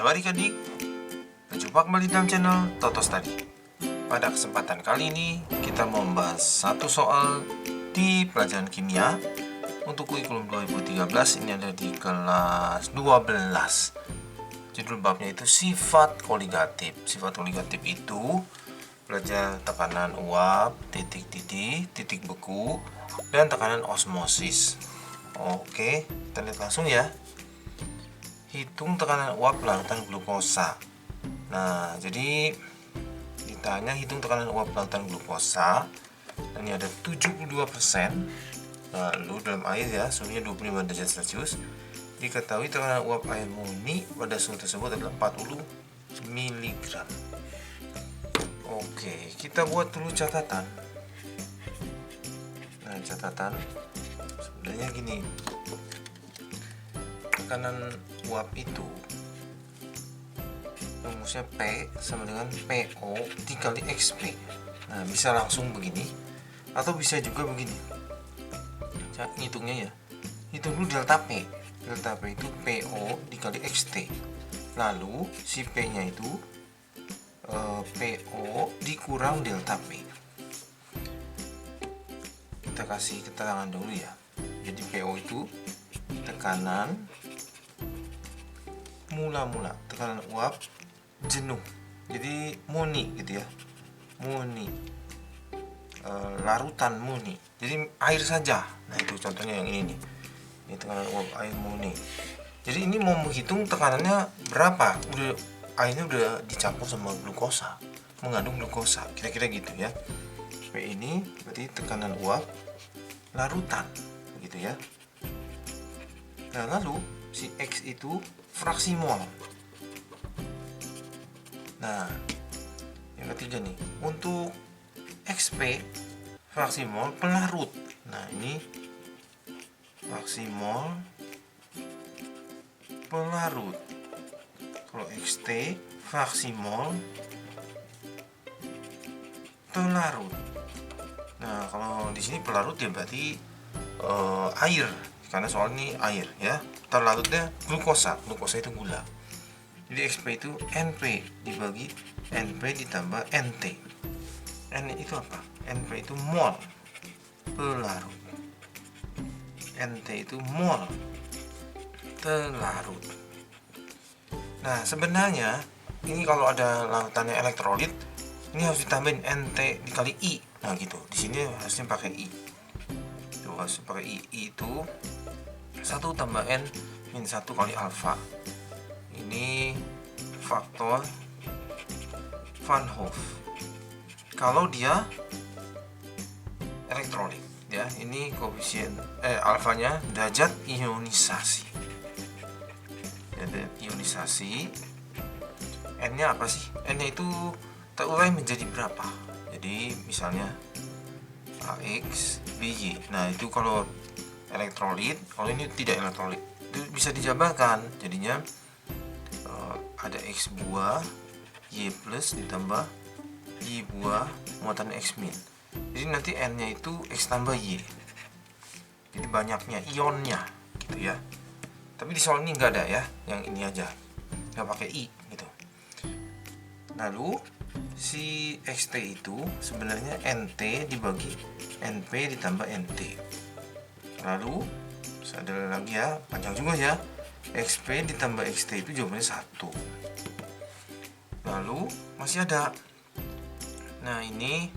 Halo adik-adik, berjumpa kembali dalam channel Toto Study. Pada kesempatan kali ini kita mau membahas satu soal di pelajaran kimia untuk kurikulum 2013. Ini ada di kelas 12. Judul babnya itu sifat koligatif. Sifat koligatif itu belajar tekanan uap, titik-titik, titik beku, dan tekanan osmosis. Oke, kita lihat langsung ya. Hitung tekanan uap larutan glukosa. Nah, jadi ditanya hitung tekanan uap larutan glukosa. Dan ini ada 72%. Lalu dalam air ya, suhunya 25 derajat Celcius. Diketahui tekanan uap air murni pada suhu tersebut adalah 40 mg. Oke, kita buat dulu catatan. Nah, catatan sebenarnya gini. Tekanan uap itu rumusnya P sama dengan PO dikali XP. Nah, bisa langsung begini atau bisa juga begini. Ngitungnya ya, hitung dulu delta P. Delta P itu PO dikali XT. Lalu si P nya itu PO dikurang delta P. Kita kasih keterangan dulu ya. Jadi PO itu tekanan mula-mula, tekanan uap jenuh, jadi murni gitu ya, murni, larutan murni, jadi air saja. Nah, itu contohnya yang ini nih, ini tekanan uap air murni. Jadi ini mau menghitung tekanannya berapa, airnya udah dicampur sama glukosa, mengandung glukosa, kira-kira gitu ya. P ini berarti tekanan uap larutan begitu ya. Nah, lalu si X itu fraksi mol. Nah, yang ketiga nih, untuk XP fraksi mol pelarut. Nah, ini fraksi mol pelarut. Kalau XT fraksi mol pelarut. Nah, kalau di sini pelarut ya berarti air, karena soal ini air ya. Terlarutnya glukosa, glukosa itu gula. Jadi XP itu NP dibagi NP ditambah NT. N itu apa? NP itu mol pelarut, NT itu mol terlarut. Nah, sebenarnya ini kalau ada larutannya elektrolit, ini harus ditambahin NT dikali I. Nah, gitu. Di sini harusnya pakai I. Itu harus pakai I. I itu 1 tambah N min 1 kali alfa. Ini faktor Van Hoff. Kalau dia elektrolit ya, ini koefisien alfanya derajat ionisasi. Derajat ionisasi. N-nya apa sih? N-nya itu terurai menjadi berapa? Jadi misalnya AX BY. Nah, itu kalau elektrolit. Kalau ini tidak elektrolit, itu bisa dijabarkan. Jadinya ada X buah Y plus ditambah Y buah muatan X min. Jadi nanti N nya itu X tambah Y. Jadi banyaknya ionnya gitu ya. Tapi di soal ini nggak ada ya, yang ini aja, nggak pakai I gitu. Lalu si XT itu sebenarnya NT dibagi NP ditambah NT. Lalu ada lagi ya, panjang juga ya. XP ditambah XT itu jawabannya 1. Lalu masih ada. Nah, ini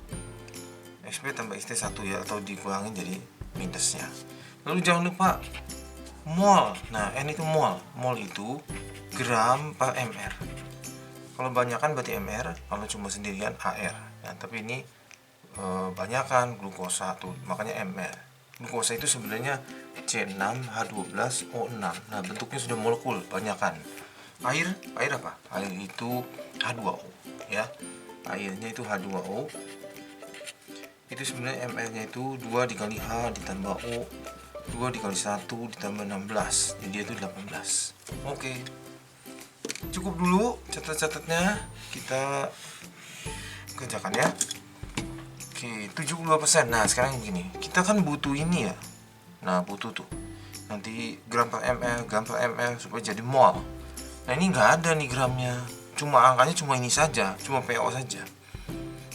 XP tambah XT 1 ya, atau dikurangin jadi minusnya. Lalu jangan lupa mol. Nah, N itu mol. Mol itu gram per mr. Kalau banyakan berarti mr, kalau cuma sendirian AR. Nah, tapi ini banyakan glukosa tuh, makanya mr. Glukosa itu sebenarnya C6H12O6. Nah, bentuknya sudah molekul, banyakan. Air apa? Air itu H2O ya. Airnya itu H2O. Itu sebenarnya ml-nya itu 2 dikali H ditambah O, 2 dikali 1 ditambah 16. Jadi itu 18. Oke. Cukup dulu catat-catatnya, kita kerjakan ya. Oke, 72%. Nah, sekarang gini, kita kan butuh ini ya. Nah, butuh tuh nanti gram per ml supaya jadi mol. Nah ini nggak ada nih gramnya, cuma angkanya cuma ini saja, cuma PO saja.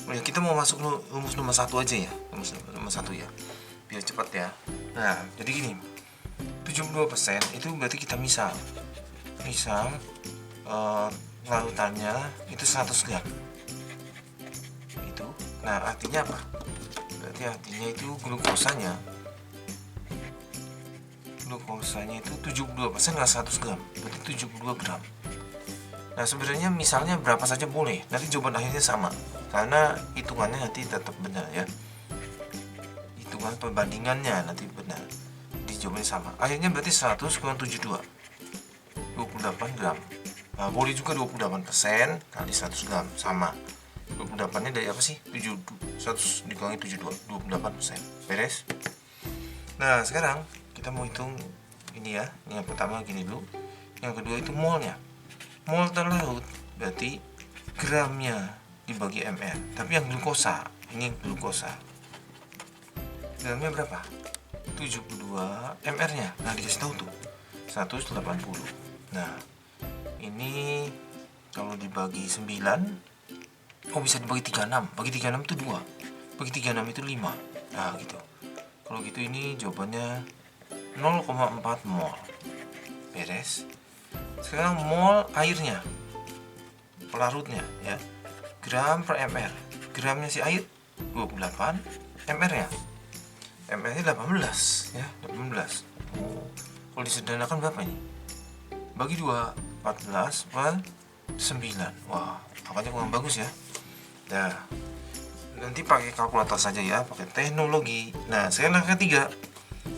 Oh ya, kita mau masuk rumus nomor 1 aja ya, rumus nomor 1 ya, biar cepat ya. Nah jadi gini, 72% itu berarti kita misal larutannya itu 100 gram itu. Nah artinya apa? Berarti artinya itu glukosanya itu 72% nggak 100 gram, berarti 72 gram. Nah sebenarnya misalnya berapa saja boleh, nanti jawaban akhirnya sama karena hitungannya nanti tetap benar ya, hitungan perbandingannya nanti benar, di jawabannya sama. Akhirnya berarti 100 kurang 72, 28 gram. Nah, boleh juga 28% kali 100 gram sama. 28 nya dari apa sih? 100 dikurangi 72, 28%. Beres? Nah sekarang kita mau hitung ini ya. Yang pertama gini dulu, yang kedua itu molnya. Mol terlarut berarti gramnya dibagi ml, tapi yang glukosa, ini glukosa, gramnya berapa? 72 ml nya. Nah dikasih tahu tuh 180. Nah ini kalau dibagi 9, oh bisa dibagi 36. Bagi 36 itu 2, bagi 36 itu 5. Nah gitu. Kalau gitu ini jawabannya 0,4 mol. Beres. Sekarang mol airnya, pelarutnya ya, gram per ml. Gramnya si air 28, ml nya ml nya 18 ya, 18. Oh, kalau disederhanakan berapa ini? Bagi 2, 14 per 9. Wah, angkanya kurang bagus ya. Nah, nanti pakai kalkulator saja ya, pakai teknologi. Nah, sekarang langkah ketiga,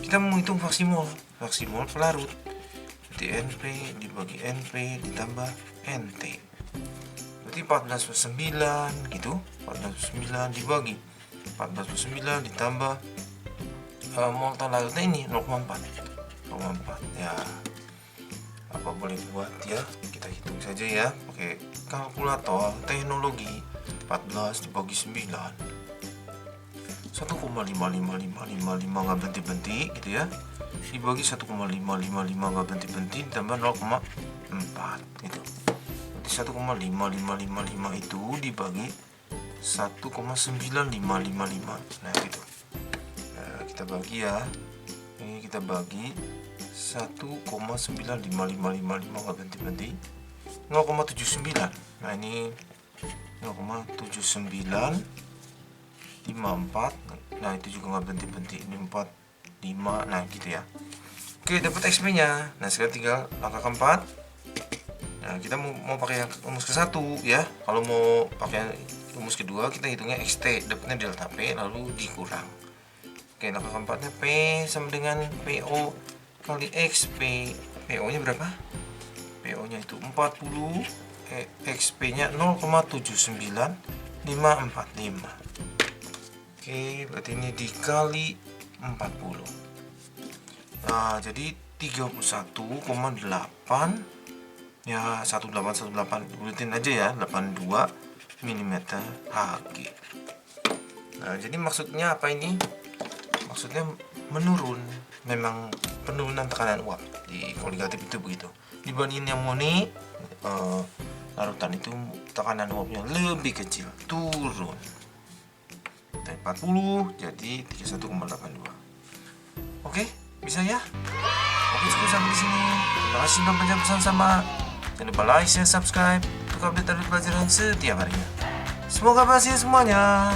kita mau hitung fraksi mol pelarut. Berarti NP dibagi NP ditambah NT. Berarti 14 per 9 gitu. 14 per 9 dibagi 14 per 9 ditambah mol pelarutnya ini 0,4 ya. Apa boleh buat ya, kita hitung saja ya pakai kalkulator teknologi. 14 dibagi 9 1,55555 nggak berhenti-berhenti gitu ya, dibagi 1,555 nggak berhenti-berhenti ditambah 0,4 gitu. Berarti 1,5555 itu dibagi 1,95555. Nah gitu. Nah, kita bagi ya, ini kita bagi 1,95555 nggak berhenti-berhenti 0,79. Nah ini 0,7954. Nah itu juga nggak berhenti-berhenti, ini 45. Nah gitu ya. Oke, dapat XP nya. Nah sekarang tinggal langkah keempat. Nah kita mau pakai rumus ke 1 ya. Kalau mau pakai rumus kedua kita hitungnya XT, dapatnya delta P lalu dikurang. Oke, langkah keempatnya P sama dengan PO kali XP. PO nya berapa? PO nya itu 40, XP nya 0,79545. Oke, berarti ini dikali 40. Nah jadi 31,8 ya, 1818 buletin aja ya, 82 mm Hg. Nah jadi maksudnya apa ini? Maksudnya menurun, memang penurunan tekanan uap di koligatif itu begitu. Dibandingin yang murni, larutan itu tekanan uapnya lebih kecil, turun dari 40 jadi 31,82. Oke, bisa ya? Oke, cukup sampai di sini. Terima kasih sudah menjawab pesan sama. Jangan lupa like, share, subscribe untuk update pelajaran setiap harinya. Semoga berhasil semuanya.